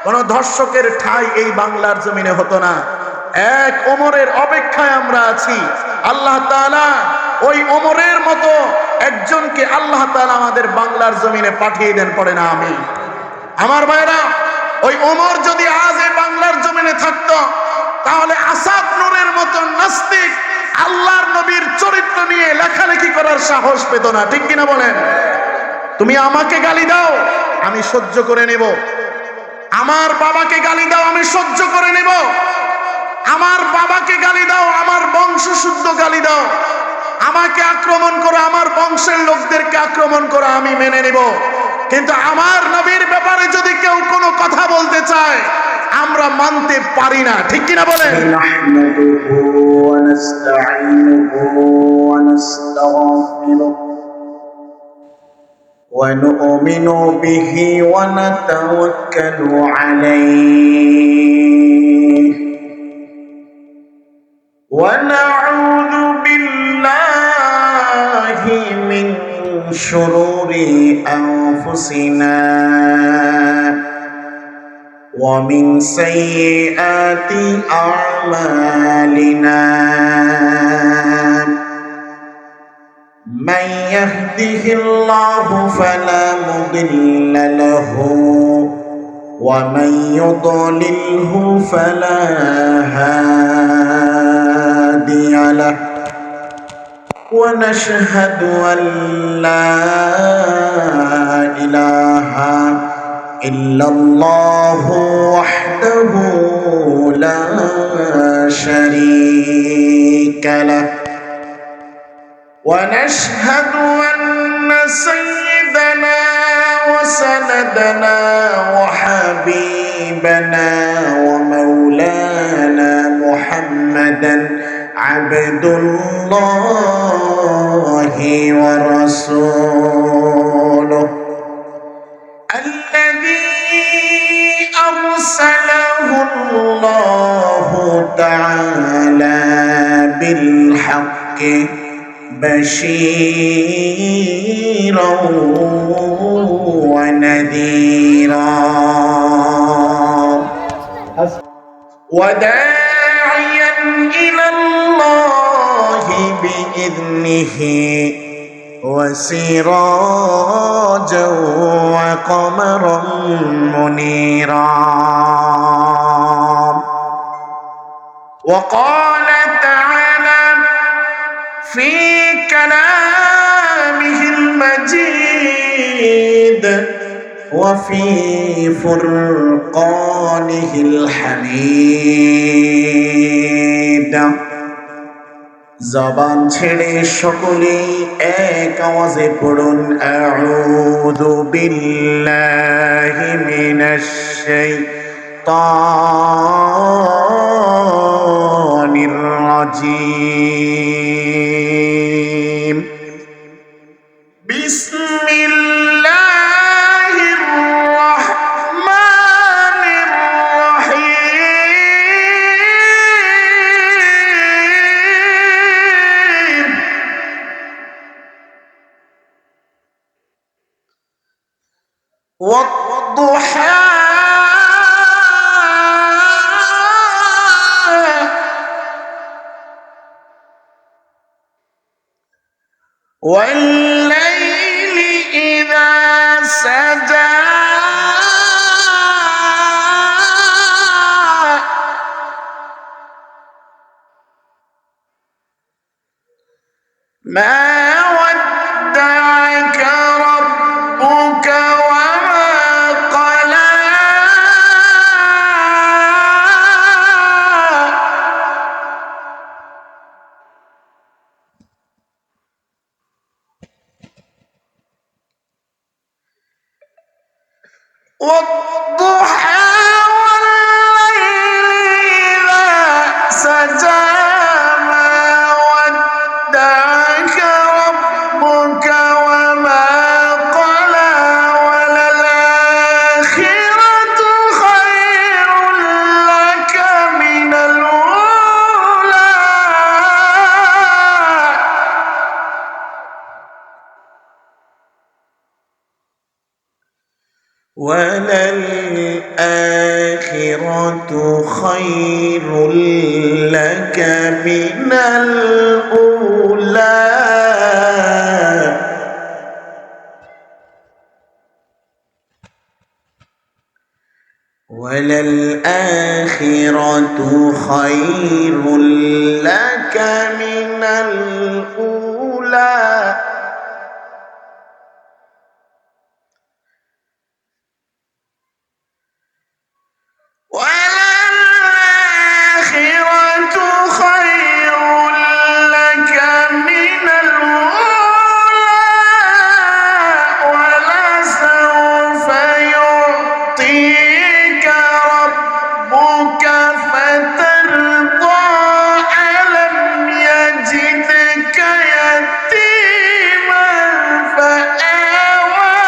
কোন ধর্ষকের ঠাঁই এই বাংলার জমিনে হতো না। এক ওমরের অপেক্ষায় আমরা আছি। আল্লাহ তাআলা ওই ওমরের মতো একজনকে আল্লাহ তাআলা আমাদের বাংলার জমিনে পাঠিয়ে দেন, পড়ে না আমিন। আমার ভাইরা, ওই ওমর যদি আজ এই বাংলার জমিনে থাকতো, তাহলে আসাদ নূরের মতো নাস্তিক আল্লাহর নবীর চরিত্র নিয়ে লেখালেখি করার সাহস পেত না। ঠিক কিনা বলেন? তুমি আমাকে গালি দাও, আমি সহ্য করে নেব। আমার বাবাকে গালি দাও, আমি সহ্য করে নেব। আমার বাবাকে গালি দাও, আমার বংশ শুদ্ধ গালি দাও, আমাকে আক্রমণ করো, আমার বংশের লোকদেরকে আক্রমণ করো, আমি মেনে নেব। কিন্তু আমার নবীর ব্যাপারে যদি কেউ কোনো কথা বলতে চায়, আমরা মানতে পারি না। ঠিক কিনা বলেন? নাহমাদুহু ওয়া নাস্তাঈনুহু ওয়া নাস্তাগফিরুহ ওয়া নু'মিনু বিহি ওয়া নাতাওয়াক্কালু আলাইহি ওয়া নাউযু বিল্লাহি মিন শুরুরি আনফুসিনা ومن سيئات أعمالنا من يهده الله فلا مضل له ومن يضلله فلا هادي له ونشهد أن لا إله إلا الله وحده لا شريك له ونشهد أن سيدنا وسندنا وحبيبنا ومولانا محمدا عبد الله ورسوله أرسله الله تعالى بالحق بشيرا ونذيرا وداعيا إلى الله بإذنه وسراجا وقمرا منيرا وقال تعالى في كلامه المجيد وفي فرقانه الحميد জবান ছেড়ে সকলেই এক আওয়াজে পড়ুন আউযু বিল্লাহি মিনাশ শাইতানির রাজীম বিসমিল্লাহির রাহমানির রহিম والضحى والليل إذا سجى ما ودعك ربك وما قلى والضحى والليل إذا سجى ما ودعك ربك وما قلى وللآخرة خير لك من الأولى وللآخرة خير لك من الأولى وللآخرة خير لك من الأولى وللآخرة خير لك من الأولى ولسوف يعطيك ربك فترضى ألم يجدك يتيما فآوى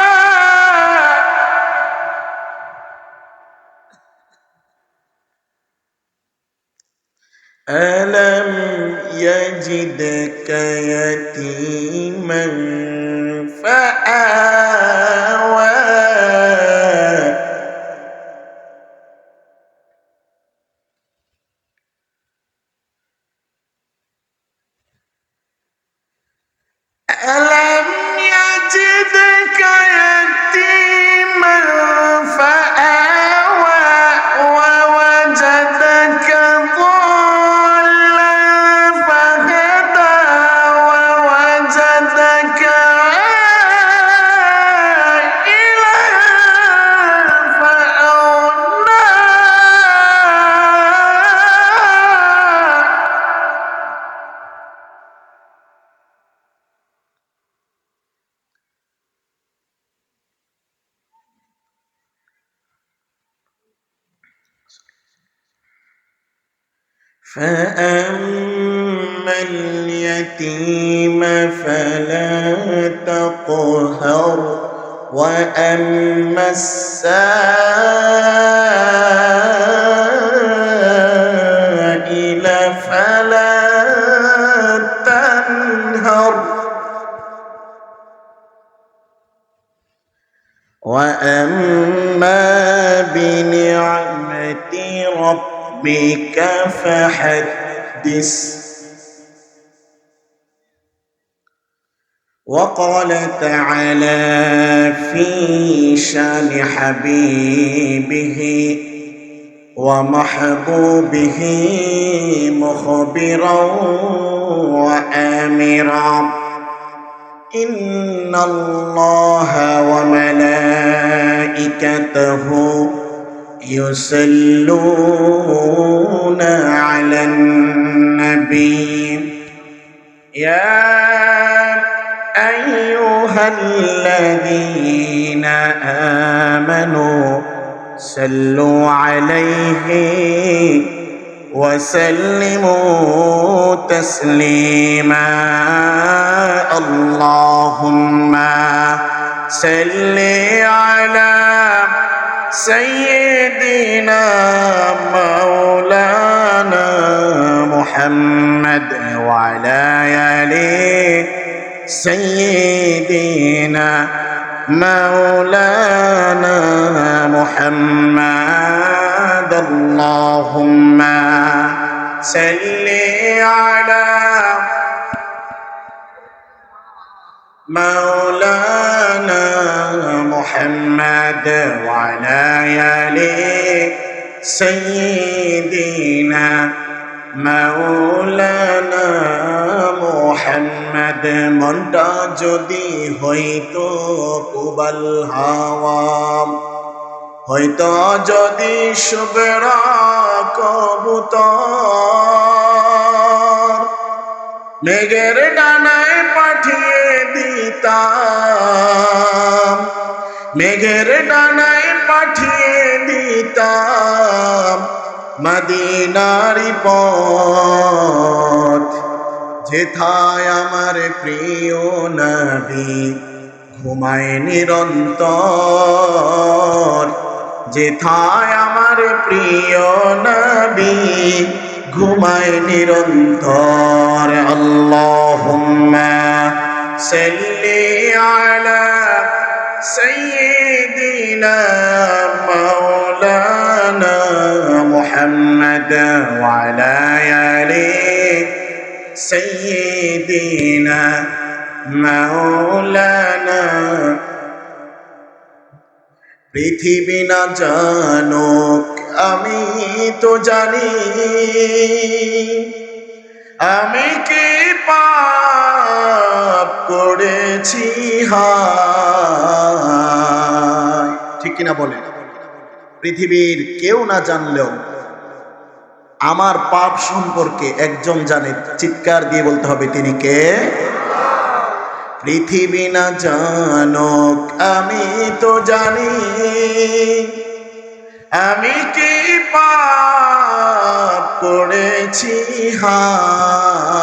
ألم يجدك يتيما فآوى ألم يجدك يتيما فآوى ووجدك ضالا فهدى ووجدك عائلا فأغنى فأما اليتيم فلا تقهر وأما السائل فلا تنهر وأما بنعمة ربك فحدث وقال تعالى في شان حبيبه ومحبوبه مخبرا وآمرا إن الله وملائكته يصلون على النبي يا أيها الذين آمنوا صلوا عليه وسلموا تسليما اللهم صل على سيدنا مولانا محمد وعلى آله سيدنا مولانا محمد اللهم صل على مولانا محمد وعلى آله سيدنا مولانا محمد মনটা যদি হইতো কুবাল হাওয়া হইতো যদি শুভরা কবুতর মেঘের ডানায় পাঠিয়ে দিতাম মেঘের ডানায় পাঠিয়ে দিতাম মদিনারি পথ যেথায় আমার প্রিয় নবী ঘুমায় নিরন্তর যেথায় আমার প্রিয় নবী ঘুমায় নিরন্তর আল্লাহুম্মা সাল্লি আলা سيدنا مولانا محمد وعلى آل سيدنا مولانا পৃথিবী না জানুক আমি তো জানি আমি কি পাপ করেছি হায় ঠিক কিনা বলে? পৃথিবীর কেউ না জানলেও আমার পাপ সম্পর্কে একজন জানে, চিৎকার দিয়ে বলতে হবে তিনি কে? পৃথিবী না জানুক আমি তো জানি আমি কি পাপ করেছি হায়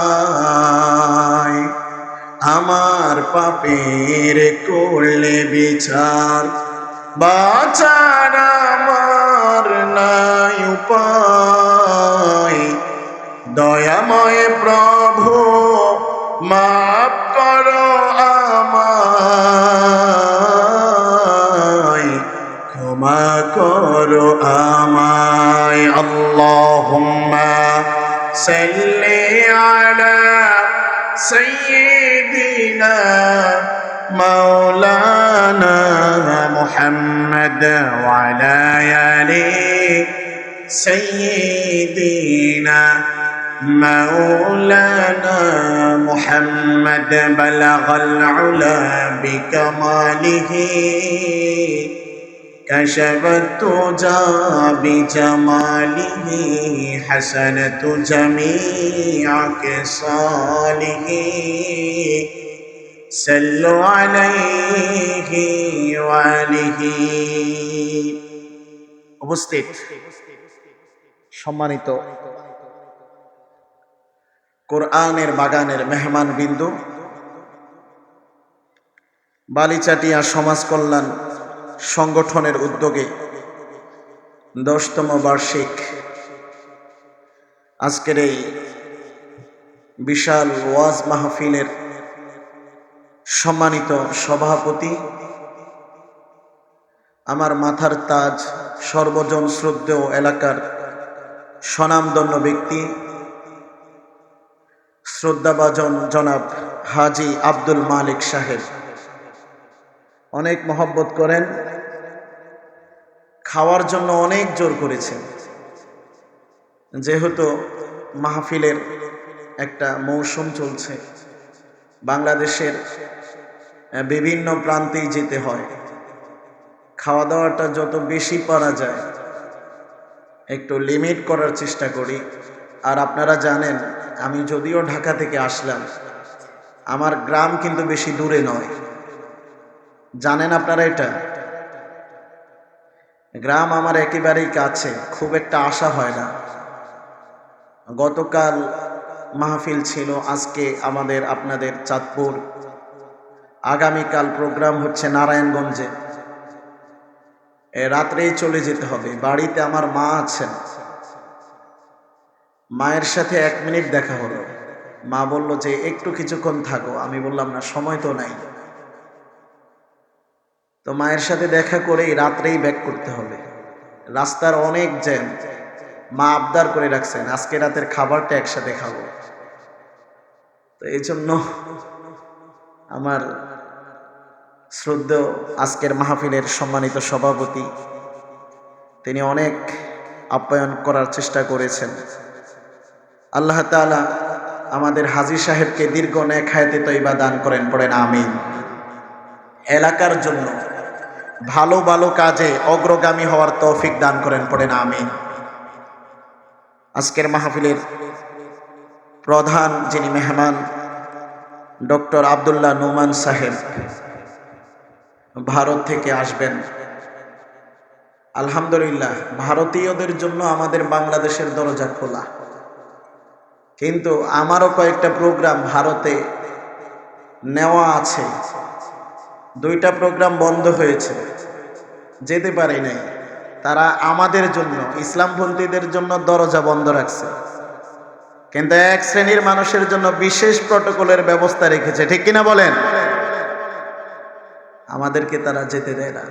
আমার পাপের করলে বিচার বাঁচার আমার নাই উপায় দয়াময় প্রভু মাফ করো আমায় ক্ষমা করো আমায় আল্লাহুম্মা সাল্লি আলা সাইয়্যিদিনা মাওলানা মুহাম্মদ ওয়া আলা আলি সাইয়্যিদিনা مولانا محمد بلغ العلا بكماله كشف التجى بجماله حسنة جميع خصاله صلوا عليه وآله উপস্থিত সম্মানিত কোরআনের বাগানের মেহমান বিন্দু, বালিচাটিয়া সমাজ কল্যাণ সংগঠনের উদ্যোগে 10তম বার্ষিক আজকের এই বিশাল ওয়াজ মাহফিলের সম্মানিত সভাপতি, আমার মাথার তাজ, সর্বজন শ্রদ্ধেয় এলাকার স্বনামধন্য ব্যক্তি, শ্রদ্ধাভাজন জনাব হাজী আব্দুল মালিক সাহেব, অনেক মহব্বত করেন, খাওয়ার জন্য অনেক জোর করেছেন। যেহেতু মাহফিলের একটা মৌসুম চলছে, বাংলাদেশের বিভিন্ন প্রান্তেই যেতে হয়, খাওয়া দাওয়াটা যত বেশি পারা যায় একটু লিমিট করার চেষ্টা করি। আর আপনারা জানেন আমি যদিও ঢাকা থেকে আসলাম, আমার গ্রাম কিন্তু বেশি দূরে নয়, জানেন আপনারা এটা? গ্রাম আমার একেবারেই কাছে, খুব একটা আসা হয় না। গতকাল মাহফিল ছিল, আজকে আমাদের আপনাদের চাঁদপুর, আগামীকাল প্রোগ্রাম হচ্ছে নারায়ণগঞ্জে, রাত্রেই চলে যেতে হবে। বাড়িতে আমার মা আছেন, মায়ের সাথে 1 মিনিট দেখা হলো, মা বলল যে একটু কিছুক্ষণ থাকো, আমি বললাম না, সময় তো নাই। তো মায়ের সাথে দেখা করেই রাত্রেই ব্যাক করতে হবে, রাস্তার অনেক জ্যাম। মা আবদার করে রাখছেন আজকে রাতের খাবারটা একসাথে খাবো। তো এই জন্য আমার শ্রদ্ধেয় আজকের মাহফিলের সম্মানিত সভাপতি, তিনি অনেক আপ্যায়ন করার চেষ্টা করেছেন। আল্লাহ তাআলা আমাদের হাজী সাহেবকে দীর্ঘ নেক হায়াতে তয়্যিবা দান করেন, পড়েন আমিন। এলাকার জন্য ভালো ভালো কাজে অগ্রগামী হওয়ার তৌফিক দান করেন, পড়েন আমিন। আজকের মাহফিলের প্রধান যিনি মেহমান, ডক্টর আব্দুল্লাহ নোমান সাহেব ভারত থেকে আসবেন। আলহামদুলিল্লাহ, ভারতীয়দের জন্য আমাদের বাংলাদেশের দরজা খোলা, কিন্তু আমারও কয়েকটা প্রোগ্রাম ভারতে নেওয়া আছে। 2টা প্রোগ্রাম বন্ধ হয়েছে, যেতে পারি নাই। তারা আমাদের জন্য, ইসলামপন্থীদের জন্য দরজা বন্ধ রাখছে, কিন্তু এক শ্রেণীর মানুষের জন্য বিশেষ প্রটোকলের ব্যবস্থা রেখেছে, ঠিক কিনা বলেন? আমাদেরকে তারা যেতে দেয় না।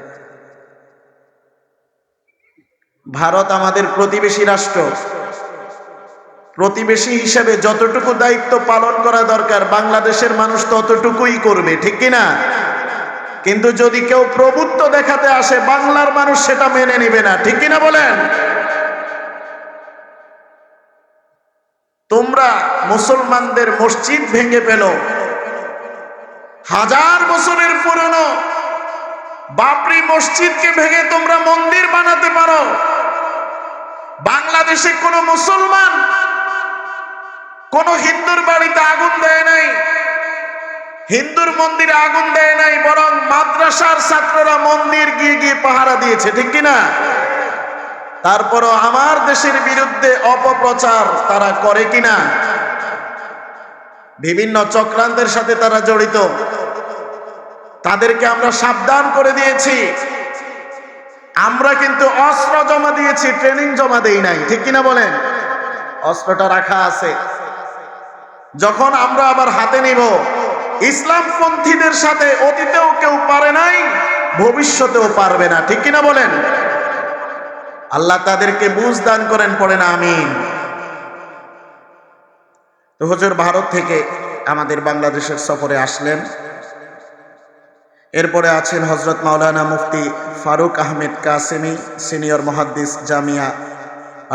ভারত আমাদের প্রতিবেশী রাষ্ট্র, প্রতিবেশী হিসেবে যতটুকু দায়িত্ব পালন করা দরকার বাংলাদেশের মানুষ ততটুকুই করবে, ঠিক কিনা? কিন্তু যদি কেউ প্রভুত্ব দেখাতে আসে বাংলার মানুষ সেটা মেনে নেবে না, ঠিক কিনা বলেন? তোমরা মুসলমানদের মসজিদ ভেঙে ফেল, 1000 বছরের পুরনো বাবরি মসজিদকে ভেঙে তোমরা মন্দির বানাতে পারো। বাংলাদেশে কোন মুসলমান কোন হিন্দুর বাড়িতে আগুন দেয় নাই, হিন্দুর মন্দিরে আগুন দেয় নাই, বরং মাদ্রাসার ছাত্ররা মন্দির গিয়ে গিয়ে পাহারা দিয়েছে, ঠিক কিনা? তারপরও আমার দেশের বিরুদ্ধে অপপ্রচার তারা করে কিনা? বিভিন্ন চক্রান্তের সাথে তারা জড়িত, তাদেরকে আমরা সাবধান করে দিয়েছি। আমরা কিন্তু অস্ত্র জমা দিয়েছি, ট্রেনিং জমা দেই নাই, ঠিক কিনা বলেন? অস্ত্রটা রাখা আছে, যখন আমরা আবার হাতে নিব, ইসলামপন্থীদের সাথে অতীতেও কেউ পারে নাই, ভবিষ্যতেও পারবে না, ঠিক কিনা বলেন? আল্লাহ তাদেরকে বুঝ দান করেন, পড়েন আমিন। তো হুজুর ভারত থেকে আমাদের বাংলাদেশের সফরে আসলেন। এরপরে আছেন হযরত মাওলানা মুফতি ফারুক আহমেদ কাসেমি, সিনিয়র মুহাদ্দিস, জামিয়া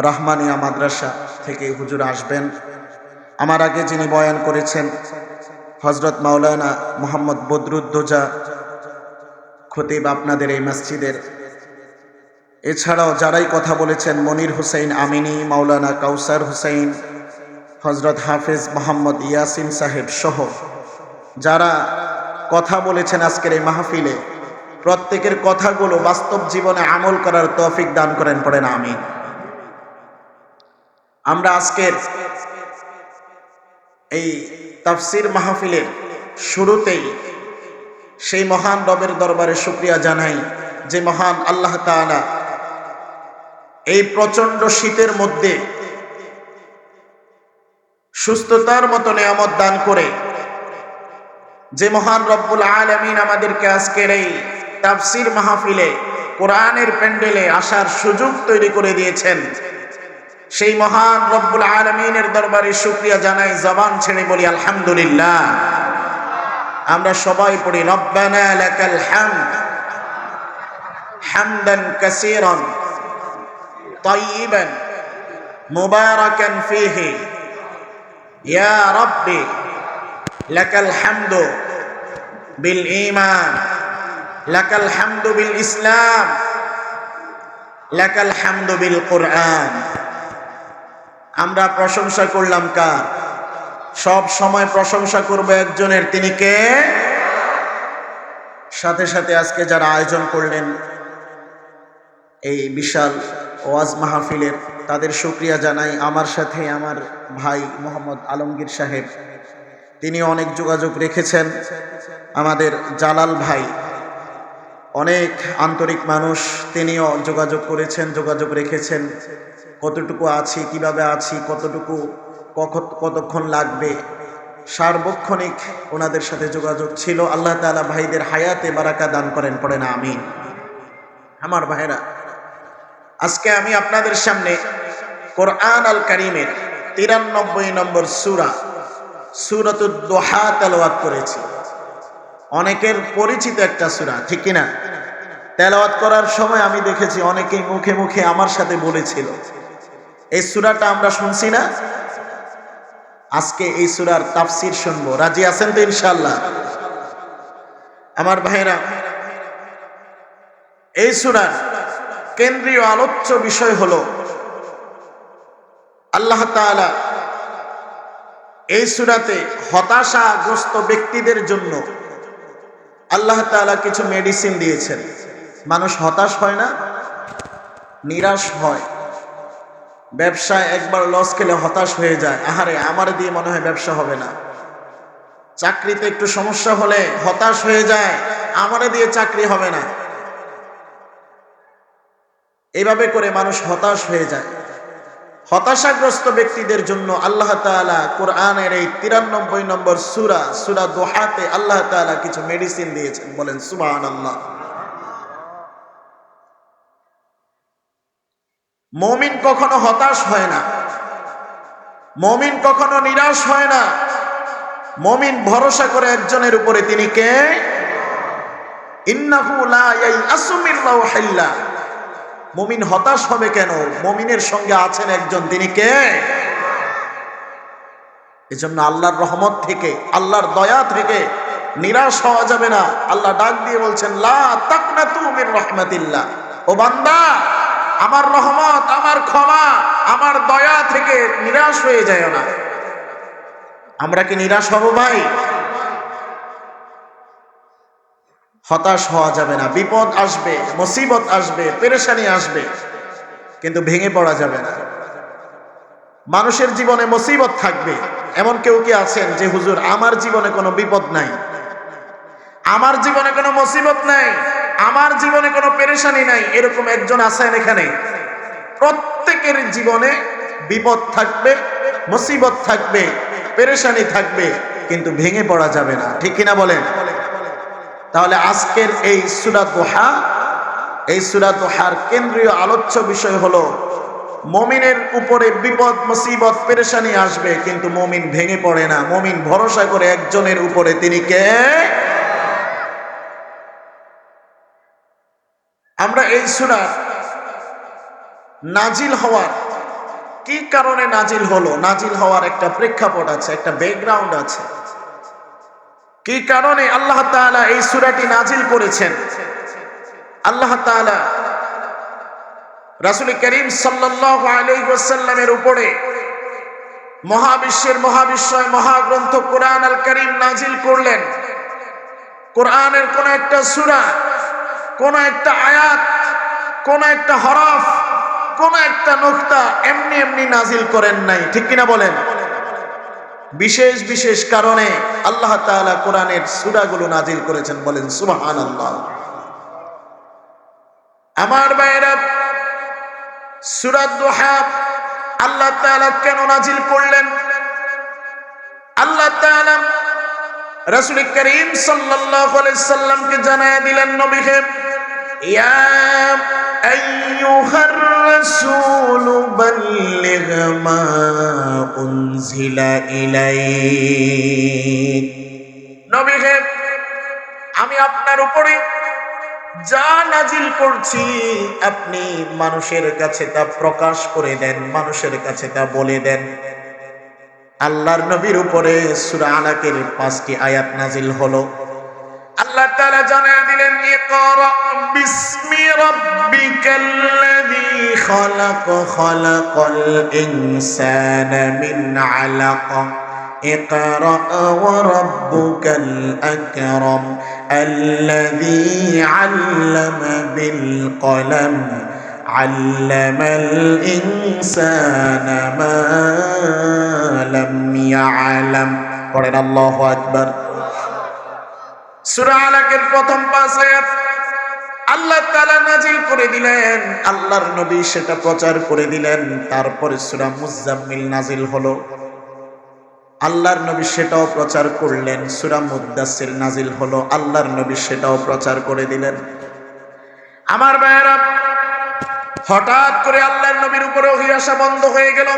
রহমানিয়া মাদ্রাসা থেকে হুজুর আসবেন। আমার আগে যিনি বয়ান করেছেন হযরত মাওলানা মোহাম্মদ বদরুদ্দোজা খতিব আপনাদের এই মসজিদের, এছাড়াও যারাই কথা বলেছেন মনির হুসাইন আমিনী, মাওলানা কাউসার হুসাইন, হযরত হাফেজ মোহাম্মদ ইয়াসিন সাহেব সহ যারা কথা বলেছেন আজকের এই মাহফিলে, প্রত্যেকের কথাগুলো বাস্তব জীবনে আমল করার তৌফিক দান করেন, পড়েন আমিন। আমরা আজকের এই তাফসীর মাহফিলের শুরুতেই সেই মহান রবের দরবারে শুকরিয়া জানাই যে মহান আল্লাহ তাআলা এই প্রচন্ড শীতের মধ্যে সুস্থতার মতো নিয়ামত দান করে, যে মহান রব্বুল আলামিন আমাদেরকে আজকের এই তাফসীর মাহফিলে কোরআনের প্যান্ডেলে আসার সুযোগ তৈরি করে দিয়েছেন, সেই মহান রব্বুল আলামিনের দরবারে শুকরিয়া জানাই, জবান ছেড়ে বলি আলহামদুলিল্লাহ। আমরা সবাই পড়ি রব্বানা লাকাল হামদ হামদান কাসীরান তাইয়িবান মুবারাকান ফীহি ইয়া রাব্বি লাকাল হামদু বিল ঈমান লাকাল হামদু বিল ইসলাম লাকাল হামদু বিল কুরআন। আমরা প্রশংসা করলাম কার? সব সময় প্রশংসা করব একজনের, তিনি কে? সাথে সাথে আজকে যারা আয়োজন করলেন এই বিশাল ওয়াজ মাহফিলের, তাদের শুকরিয়া জানাই। আমার সাথে আমার ভাই মোহাম্মদ আলমগীর সাহেব, তিনি অনেক যোগাযোগ রেখেছেন। আমাদের জালাল ভাই অনেক আন্তরিক মানুষ, তিনিও যোগাযোগ করেছেন, যোগাযোগ রেখেছেন। কতটুকু আছি, কিভাবে আছি, কতটুকু কতক্ষণ লাগবে, সার্বক্ষণিক ওনাদের সাথে যোগাযোগ ছিল। আল্লাহ তাআলা ভাইদের হায়াতে বারাকা দান করেন, পড়েন আমিন। আমার ভাইরা, আজকে আমি আপনাদের সামনে কোরআন আল কারীমের 93 নম্বর সূরা সূরাতুদ দুহা তেলাওয়াত করেছি। অনেকের পরিচিত একটা সূরা, ঠিক কিনা? তেলাওয়াত করার সময় আমি দেখেছি অনেকেই মুখে মুখে আমার সাথে বলেছিল এই সূরাটা আমরা শুনছি না, আজকে এই সূরার তাফসীর শুনবো। রাজি আছেন তো ইনশাআল্লাহ? আমার ভাইরা, এই সূরার কেন্দ্রীয় আলোচ্য বিষয় হলো আল্লাহ তাআলা এই সূরাতে হতাশাগ্রস্ত ব্যক্তিদের জন্য আল্লাহ তাআলা কিছু মেডিসিন দিয়েছেন। মানুষ হতাশ হয় না, নিরাশ হয়। ব্যবসায় একবার লস খেলে হতাশ হয়ে যায়, আহারে আমার দিয়ে মনে হয় ব্যবসা হবে না। চাকরিতে একটু সমস্যা হলে হতাশ হয়ে যায়, আমার দিয়ে চাকরি হবে না। এইভাবে করে মানুষ হতাশ হয়ে যায়। হতাশাগ্রস্ত ব্যক্তিদের জন্য আল্লাহ তাআলা কোরআনের এই 93 নম্বর সূরা দোহাতে আল্লাহ তাআলা কিছু মেডিসিন দিয়েছেন। বলেন সুবহানাল্লাহ। মুমিন কখনো হতাশ হয় না, মুমিন কখনো নিরাশ হয় না। মুমিন ভরসা করে একজনের উপরে, তিনি কে? ইন্নাহু লা ইয়াইআসু মিন রাউহিল্লাহ। মুমিন হতাশ হবে কেন? মুমিনের সঙ্গে আছেন একজন, তিনি কে? এজন্য আল্লাহর রহমত থেকে, আল্লাহর দয়া থেকে নিরাশ হওয়া যাবে না। আল্লাহ ডাক দিয়ে বলছেন, লা তাকনাতু মির রাহমাতিল্লাহ। ও বান্দা, আমার রহমত, আমার ক্ষমা, আমার দয়া থেকে নিরাশ হয়ে যায় না। আমরা কি নিরাশ হব ভাই? হতাশ হওয়া যাবে না। বিপদ আসবে, মুসিবত আসবে, পেরেশানি আসবে, কিন্তু ভেঙে পড়া যাবে না। মানুষের জীবনে মুসিবত থাকবে। এমন কেউ কি আছেন যে হুজুর আমার জীবনে কোনো বিপদ নাই, আমার জীবনে কোনো মুসিবত নাই, আমার জীবনে কোনো পেরেশানি নাই, এরকম একজন আছেন এখানে? প্রত্যেকের জীবনে বিপদ থাকবে, মুসিবত থাকবে, পেরেশানি থাকবে, কিন্তু ভেঙে পড়া যাবে না। ঠিক কিনা বলেন? তাহলে আজকের এই সূরা দোহা, এই সূরা দোহার কেন্দ্রীয় আলোচ্য বিষয় হলো মুমিনের উপরে বিপদ, মুসিবত, পেরেশানি আসবে, কিন্তু মুমিন ভেঙে পড়ে না। মুমিন ভরসা করে একজনের উপরে, তিনি কে? আমরা এই সূরা নাজিল হওয়ার, কি কারণে নাজিল হলো, নাজিল হওয়ার একটা প্রেক্ষাপট আছে, একটা ব্যাকগ্রাউন্ড আছে। কি কারণে আল্লাহ তাআলা এই সূরাটি নাজিল করেছেন? আল্লাহ তাআলা রাসূল করিম সাল্লাল্লাহু আলাইহি ওয়াসাল্লামের উপরে মহাবিশ্বের মহাবিশ্বয় মহাগ্রন্থ কোরআন আল কারীম নাজিল করলেন। কোরআনের কোন একটা সূরা, কোন একটা আয়াত, কোন একটা হরফ, কোন একটা নুকতা এমনি এমনি নাজিল করেন নাই। ঠিক কিনা বলেন? বিশেষ বিশেষ কারণে আল্লাহ তাআলা কোরআনের সূরাগুলো নাজিল করেছেন। বলেন সুবহানাল্লাহ। আমার ভাইরা, সূরা দোহা আল্লাহ তাআলা কেন নাজিল করলেন? আল্লাহ তাআলা রাসূল করিম সাল্লাল্লাহু আলাইহি সাল্লামকে জানায়া দিলেন, নবী হে, ইয়া আইয়ুহার রাসূল বাল্লিগ মা উনজিলা ইলাইক। নবী হে, আমি আপনার উপরে যা নাজিল করছি আপনি মানুষের কাছে তা প্রকাশ করে দেন, মানুষের কাছে তা বলে দেন। আল্লাহর নবীর উপরে সূরা আলাকের 5টি আয়াত নাজিল হলো। আল্লাহ তাআলা জানায়া দিলেন, ইকরা বিসমি রাব্বিকাল্লাযী খালাক, খালাকাল ইনসানা মিন আলাক, ইকরা ওয়া রাব্বুকাল আকরাম আল্লাযী আল্লামা বিল কলম আল্লামাল ইনসানা মা লাম ইয়ালাম। পড়েন আল্লাহু আকবার। সূরা আলাকের প্রথম 5 আয়াত আল্লাহ তাআলা নাজিল করে দিলেন, আল্লাহর নবী সেটা প্রচার করে দিলেন। তারপরে সূরা মুজাম্মিল নাজিল হলো, আল্লাহর নবী সেটাও প্রচার করলেন। সূরা মুদ্দাসসির নাজিল হলো, আল্লাহর নবী সেটাও প্রচার করে দিলেন। আমার ভাইয়েরা, হঠাৎ করে আল্লাহর নবীর উপরে ওহী আসা বন্ধ হয়ে গেল।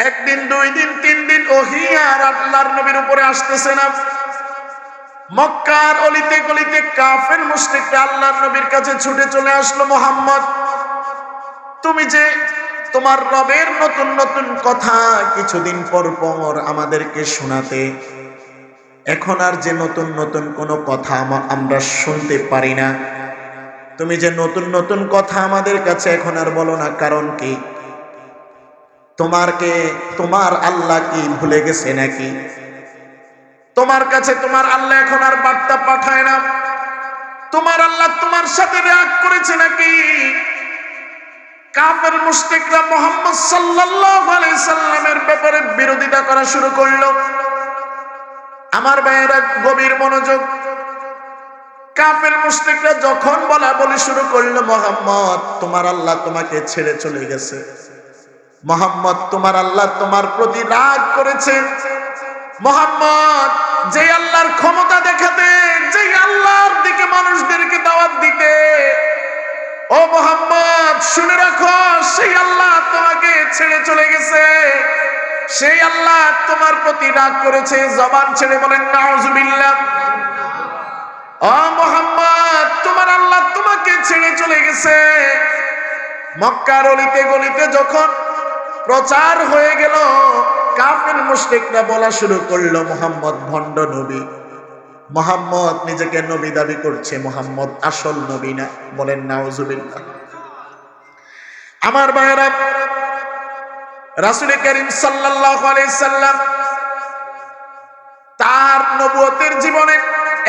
একদিন, 2 দিন, 3 দিন ওহী আর আল্লাহর নবীর উপরে আসতেছে না। মক্কার অলিতে গলিতে কাফের মুশরিকরা আল্লাহর নবীর কাছে ছুটে চলে আসলো, মুহাম্মদ, তুমি যে তোমার রবের নতুন নতুন কথা কিছুদিন পর পর আমাদেরকে শোনাতে, এখন আর যে নতুন নতুন কোনো কথা আমরা শুনতে পারি না, তুমি যে নতুন নতুন কথা আমাদের কাছে এখন আর বলো না, কারণ কি? তোমার আল্লাহ কি ভুলে গেছে নাকি? তোমার কাছে তোমার আল্লাহ এখন আর বার্তা পাঠায় না? তোমার আল্লাহ তোমার সাথে রাগ করেছে নাকি? কাফের মুশরিকরা মুহাম্মদ সাল্লাল্লাহু আলাইহি সাল্লামের ব্যাপারে বিরোধিতা করা শুরু করলো। আমার ভাইয়েরা, গভীর মনোযোগ। কাফের মুশরিকরা যখন বলা বলি শুরু করলো, মুহাম্মদ তোমার আল্লাহ তোমাকে ছেড়ে চলে গেছে, মুহাম্মদ তোমার আল্লাহ তোমার প্রতি রাগ করেছে, মুহাম্মদ যে আল্লাহর ক্ষমতা দেখাতে, যে আল্লাহর দিকে মানুষদেরকে দাওয়াত দিতে, ও মুহাম্মদ শুনে রাখো সেই আল্লাহ তোমাকে ছেড়ে চলে গেছে, সেই আল্লাহ তোমার প্রতি রাগ করেছে। জবান ছেড়ে বলেন নাউজুবিল্লাহ। ও মুহাম্মদ তোমার আল্লাহ তোমাকে ছেড়ে চলে গেছে। মক্কার অলিতে গলিতে যখন প্রচার হয়ে গেল, কাফের মুশরিকরা বলা শুরু করলো মুহাম্মদ ভণ্ড নবী, মুহাম্মদ নিজেকে নবী দাবি করছে, মুহাম্মদ আসল নবী না। বলেন নাউজুবিল্লাহ। আমার ভাইরা, রাসূল করিম সাল্লাল্লাহু আলাইহি সাল্লাম তার নবুয়তের জীবনে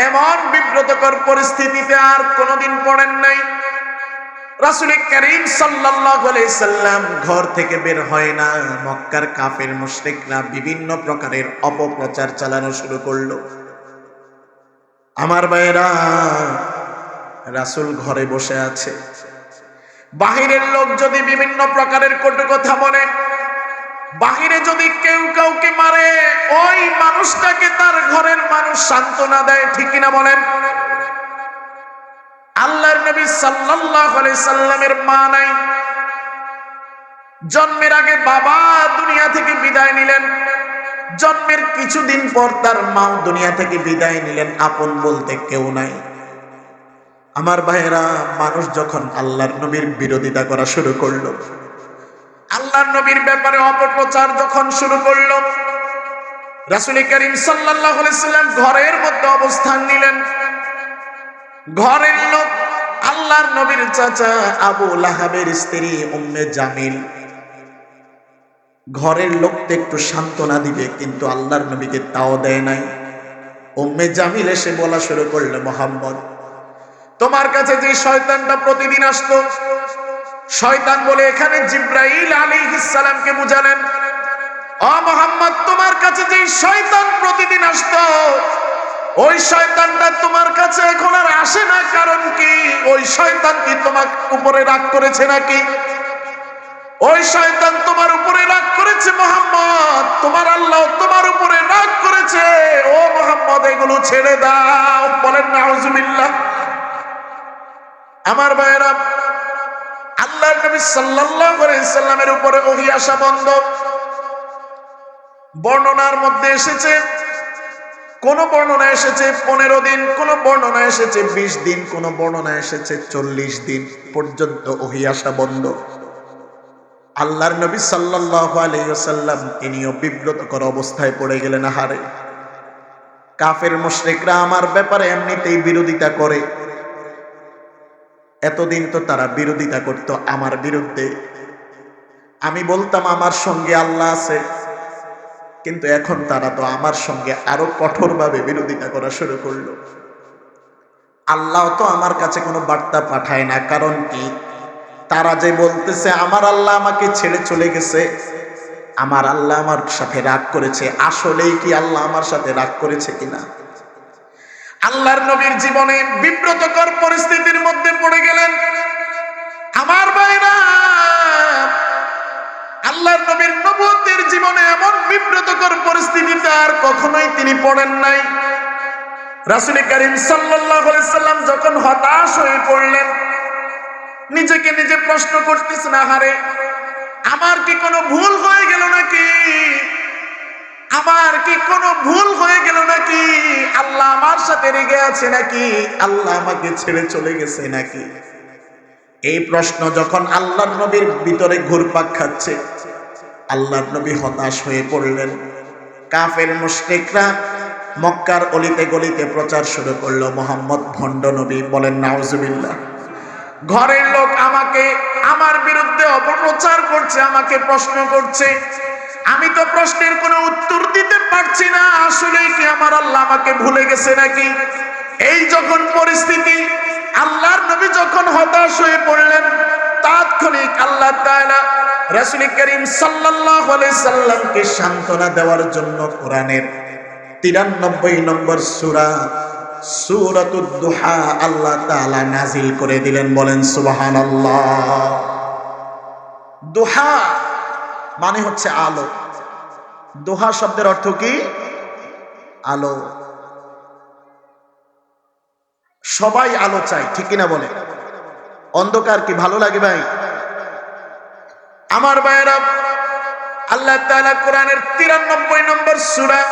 এমন বিব্রতকর পরিস্থিতিতে আর কোনোদিন পড়েন নাই। রাসূল করিম সাল্লাল্লাহু আলাইহি সাল্লাম ঘর থেকে বের হয় না। মক্কার কাফের মুশরিকরা বিভিন্ন প্রকারের অপপ্রচার চালানো শুরু করলো। আমার ভাইরা, রাসূল ঘরে বসে আছে, বাহিরের লোক যদি বিভিন্ন প্রকারের কটু কথা বলে, বাহিরে যদি কেউ কাউকে মারে, ওই মানুষটাকে তার ঘরের মানুষ সান্ত্বনা দেয়, ঠিক কিনা বলেন? আল্লাহর নবী সাল্লাল্লাহু আলাইহি সাল্লামের মা নাই, জন্মের আগে বাবা দুনিয়া থেকে বিদায় নিলেন, জন্মের কিছুদিন পর তার মা দুনিয়া থেকে বিদায় নিলেন, আপন বলতে কেউ নাই। আমার ভাইয়েরা, মানুষ যখন আল্লাহর নবীর বিরোধিতা করা শুরু করলো, আল্লাহর নবীর ব্যাপারে অপপ্রচার যখন শুরু করলো, রাসূল করিম সাল্লাল্লাহু আলাইহি সাল্লাম ঘরের মধ্যে অবস্থান নিলেন। ঘরের লোক আল্লাহর নবীর চাচা আবু লাহাবের স্ত্রী উম্মে জামিল, ঘরের লোককে একটু সান্ত্বনা দিবে, কিন্তু আল্লাহর নবীকে তাও দেয় নাই। উম্মে জামিল এসে বলা শুরু করলো, মুহাম্মদ তোমার কাছে যে শয়তানটা প্রতিদিন আসতো, শয়তান বলে এখানে জিবরাইল আলাইহিস সালামকে বুঝালেন, ও মুহাম্মদ তোমার কাছে যে শয়তান প্রতিদিন আসতো, ওই শয়তানটা তোমার কাছে এখন আর আসে না, কারণ কি ওই শয়তান কি তোমার উপরে রাগ করেছে নাকি? ওই শয়তান তোমার উপরে রাগ করেছে মুহাম্মদ, তোমার আল্লাহ তোমার উপরে রাগ করেছে। ও মুহাম্মদ এগুলো ছেড়ে দাও। বলেন নাউজুবিল্লাহ। আমার ভাইয়েরা, আল্লাহর নবী সাল্লাল্লাহু আলাইহি সাল্লামের উপরে ওহী আসা বন্ধ। বর্ণনার মধ্যে এসেছে, কোন বর্ণনা এসেছে 15 দিন, কোন বর্ণনা এসেছে 20 দিন, কোন বর্ণনা এসেছে 40 দিন পর্যন্ত ওহী আসা বন্ধ। আল্লাহর নবী সাল্লাল্লাহু আলাইহি ওয়াসাল্লাম তিনিও বিব্রতকর অবস্থায় পড়ে গেলেন। আহারে, কাফের মুশরিকরা আমার ব্যাপারে এমনিতেই বিরোধিতা করে, এতদিন তো তারা বিরোধিতা করত আমার বিরুদ্ধে, আমি বলতাম আমার সঙ্গে আল্লাহ আছে, কিন্তু এখন তারা তো আমার সঙ্গে আরো কঠোরভাবে বিরোধিতা করা শুরু করলো। আল্লাহ তো আমার কাছে কোনো বার্তা পাঠায় না, কারণ কি তারা যে বলতেছে আমার আল্লাহ আমাকে ছেড়ে চলে গেছে, আমার আল্লাহ আমার সাথে রাগ করেছে, আসলেই কি আল্লাহ আমার সাথে রাগ করেছে কিনা? আল্লাহর নবীর জীবনে বিব্রতকর পরিস্থিতির মধ্যে পড়ে গেলেন। আমার ভাইরা, আল্লাহর নবীর নবুয়তের জীবনে এমন বিব্রতকর পরিস্থিতিতে আর কখনোই তিনি পড়েন নাই। রাসূল করিম সাল্লাল্লাহু আলাইহি সাল্লাম যখন হতাশ হয়ে পড়লেন, নিজেকে নিজে প্রশ্ন করতেছেন, আহারে আমার কি কোনো ভুল হয়ে গেল নাকি? আমার কি কোনো ভুল হয়ে গেল নাকি? আল্লাহ আমার সাথে রেগে আছে নাকি? আল্লাহ আমাকে ছেড়ে চলে গেছে নাকি? এই প্রশ্ন যখন আল্লাহর নবীর ভিতরে ঘুরপাক খাচ্ছে, আল্লাহর নবী হতাশ হয়ে পড়লেন। কাফের মুশরিকরা মক্কার অলিতে গলিতে প্রচার শুরু করলো, মুহাম্মদ ভণ্ড নবী। বলেন নাউজুবিল্লাহ। ঘরের লোক আমাকে আমার বিরুদ্ধে অপপ্রচার করছে, আমাকে প্রশ্ন করছে, আমি তো প্রশ্নের কোনো উত্তর দিতে পারছি না, আসলে কি আমার আল্লাহ আমাকে ভুলে গেছে নাকি? এই যখন পরিস্থিতি, আল্লাহর নবী যখন হতাশ হয়ে পড়লেন, তাৎক্ষণিক আল্লাহ তাআলা রাসূল করিম সাল্লাল্লাহু আলাইহি সাল্লামকে সান্ত্বনা দেওয়ার জন্য কোরআনের 93 নম্বর সূরা সূরাতুদ দুহা আল্লাহ তাআলা নাজিল করে দিলেন। বলেন সুবহানাল্লাহ। দুহা মানে হচ্ছে আলো। দুহা শব্দের অর্থ কি? আলো। সবাই আলো চায়, ঠিক কিনা বলে? অন্ধকার কি ভালো লাগে ভাই? আমার ভাইয়েরা, আল্লাহ তাআলা কোরআনের 93 নম্বর সূরা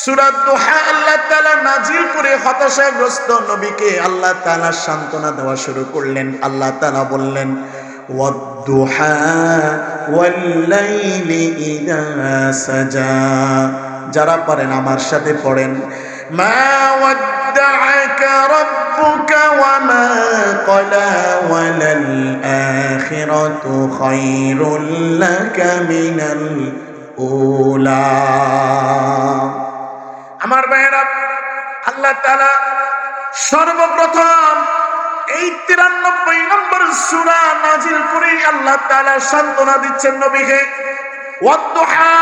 সূরা দুহা আল্লাহ তাআলা নাজিল করে হতাশাগ্রস্ত নবীকে আল্লাহ তাআলা সান্ত্বনা দেওয়া শুরু করলেন। আল্লাহ তাআলা বললেন, ওয়াদ-দুহা ওয়াল-লাইলি ইযা সাজা। যারা পারেন আমার সাথে পড়েন, মা ওয়াদ্দাআকা রাব্বুকা ওয়া মা ক্বালা ওয়ালাল আখিরাতু খায়রুল লাকা মিনাল উলা। আমার ভাইয়েরা, আল্লাহ তাআলা সর্বপ্রথম এই 93 নম্বর সূরা নাজিল করে আল্লাহ তাআলা সান্ত্বনা দিচ্ছেন নবীকে। ওয়াদ-দুহা,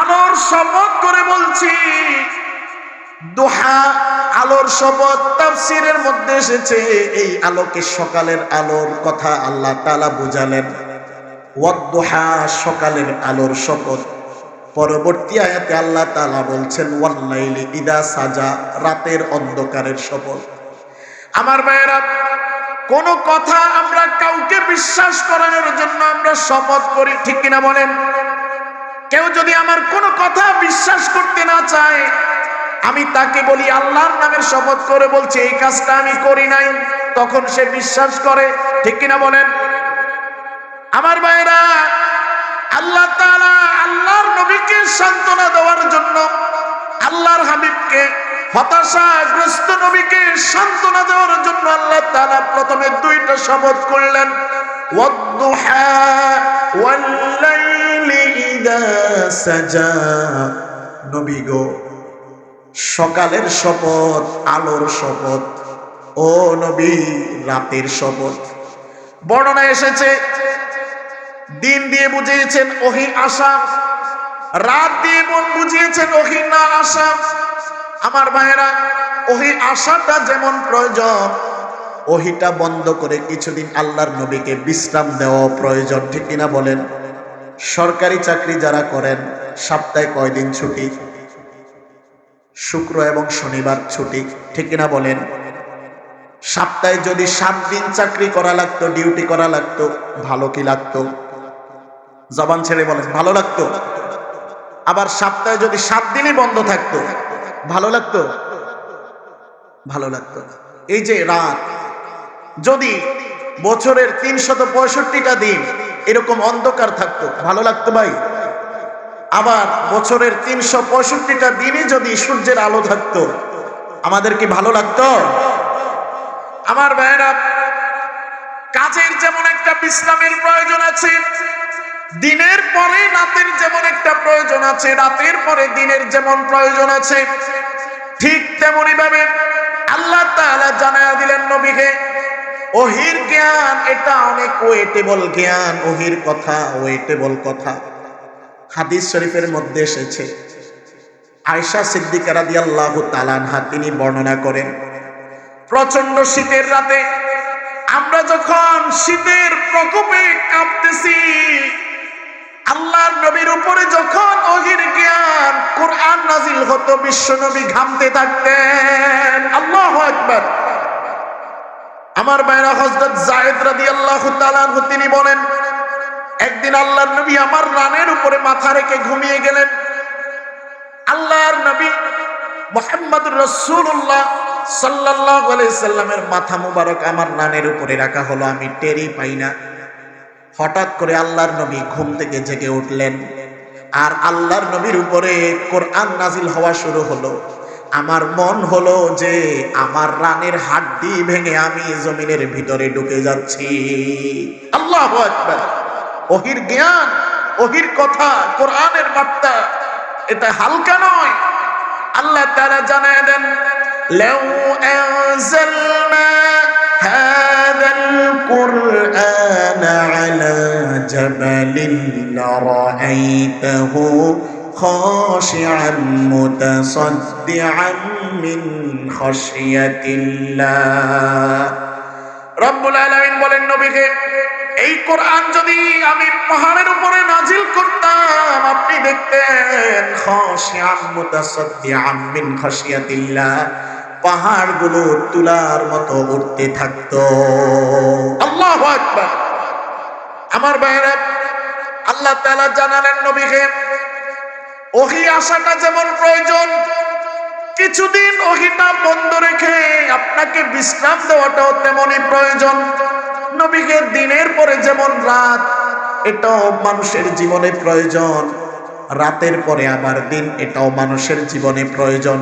আলোর শপথ করে বলছি। দুহা, আলোর শপথ। তাফসীরের মধ্যে এসেছে এই আলোকে সকালের আলোর কথা আল্লাহ তাআলা বুঝালেন। ওয়াদ-দুহা, সকালের আলোর শপথ। পরবর্তী আয়াতে আল্লাহ তাআলা বলছেন, ওয়াল-লাইলি ইযা সাজা, রাতের অন্ধকারের শপথ। আমার ভাইয়েরা, কোন কথা আমরা কাউকে বিশ্বাস করানোর জন্য আমরা শপথ করি, ঠিক কিনা বলেন? কেউ যদি আমার কোন কথা বিশ্বাস করতে না চায়, আমি তাকে বলি আল্লাহর নামের শপথ করে বলছি এই কাজটা আমি করি নাই, তখন সে বিশ্বাস করে, ঠিক কিনা বলেন? আমার ভাইয়েরা, আল্লাহ তাআলা আল্লাহর নবীকে সান্ত্বনা দেওয়ার জন্য, আল্লাহর হাবিবকে, হতাশাগ্রস্ত নবীকে সান্ত্বনা দেওয়ার জন্য আল্লাহ তাআলা প্রথমে দুইটা শপথ করলেন, ওয়াদ-দুহা ওয়াল-লাইলি ইযা সাজা। নবী গো, সকালের শপথ, আলোর শপথ। ও নবী, রাতের শপথ। বর্ণনা এসেছে, দিন দিয়ে বুঝিয়েছেন ওহী আসা, রাত দিয়ে বুঝিয়েছেন ওহী না আসা। আমার ভাইয়েরা, ওহী আসাটা যেমন প্রয়োজন, ওহীটা বন্ধ করে কিছুদিন আল্লাহর নবীকে বিশ্রাম দেওয়া প্রয়োজন, ঠিক কিনা বলেন? সরকারি চাকরি যারা করেন, সপ্তাহে কয়দিন ছুটি? শুক্র এবং শনিবার ছুটি, ঠিক কিনা বলেন? সপ্তাহে যদি 7 দিন চাকরি করা লাগতো, ডিউটি করা লাগতো, ভালো কি লাগতো? জবান ছেড়ে বলেন, ভালো লাগতো? আবার সপ্তাহে যদি 7 দিনই বন্ধ থাকতো, ভালো লাগতো? ভালো লাগতো না। এই যে রাত, যদি বছরের 365টা দিন এরকম অন্ধকার থাকতো, ভালো লাগতো ভাই? আবার বছরের 365টা দিনই যদি সূর্যের আলো থাকতো, আমাদের কি ভালো লাগতো? আমার ভাইয়েরা, কাজের যেমন একটা বিশ্রামের প্রয়োজন আছে, দিনের পরে রাতের যেমন একটা প্রয়োজন আছে, রাতের পরে দিনের যেমন প্রয়োজন আছে, ঠিক তেমনি ভাবে আল্লাহ তাআলা জানায়া দিলেন নবীকে, ওহীর জ্ঞান এটা অনেক ওয়েটেবল জ্ঞান। ওহীর কথা ওয়েটেবল কথা। হাদিস শরীফের মধ্যে এসেছে, আয়েশা সিদ্দিকা রাদিয়াল্লাহু তাআলা আনহা তিনি বর্ণনা করেন, প্রচন্ড শীতের রাতে আমরা যখন শীতের প্রকোপে কাঁপতেছি, আল্লাহর নবীর উপরে যখন ওহীর জ্ঞান কোরআন নাজিল হতো, বিশ্বনবী ঘামতে থাকতেন। আল্লাহু আকবার। আমার ভাইরা, হযরত যায়েদ রাদিয়াল্লাহু তাআলা আনহু তিনি বলেন, একদিন আল্লাহর নবী আমার রানের উপরে মাথা রেখে ঘুমিয়ে গেলেন। আল্লাহর নবী মুহাম্মদুর রাসূলুল্লাহ সাল্লাল্লাহু আলাইহি সাল্লামের মাথা মুবারক আমার রানের উপরে রাখা হলো, আমি টেরই পাই না। হঠাৎ করে আল্লাহর নবী ঘুম থেকে জেগে উঠলেন, আর আল্লাহর নবীর উপরে কোরআন নাজিল হওয়া শুরু হলো। আমার মন হলো যে আমার রানের হাড্ডি ভেঙে আমি জমিনের ভিতরে ঢুকে যাচ্ছি। আল্লাহু আকবার। ওহীর জ্ঞান, ওহীর কথা, কোরআনের বার্তা, এটা হালকা নয়। আল্লাহ তাআলা জানায় দেন, লাউ আনজালনা হাযাল কুরআনা আলা জাবালিন লারাআইতাহু خاشعا متصدعا من خشية الله রব্বুল আলামিন বলেন নবীকে, এই কোরআন যদি আমি পাহাড়ের উপরে নাজিল করতাম আপনি দেখতেন খাশিআন মুতাসাদ্দিআন মিন খাশিয়াতিল্লাহ, পাহাড়গুলো তুলার মতো উঠতে থাকতো। আল্লাহু আকবার। আমার ভাইরা, আল্লাহ তাআলা জানালেন নবীকে ওহী আসাটা যেমন প্রয়োজন, কিছুদিন ওহীটা বন্ধ রেখে আপনাকে বিশ্রাম দেওয়াটাও তেমনই প্রয়োজন। নবীকে দিনের পরে যেমন রাত, এটাও মানুষের জীবনে প্রয়োজন, রাতের পরে আবার দিন, এটাও মানুষের জীবনে প্রয়োজন।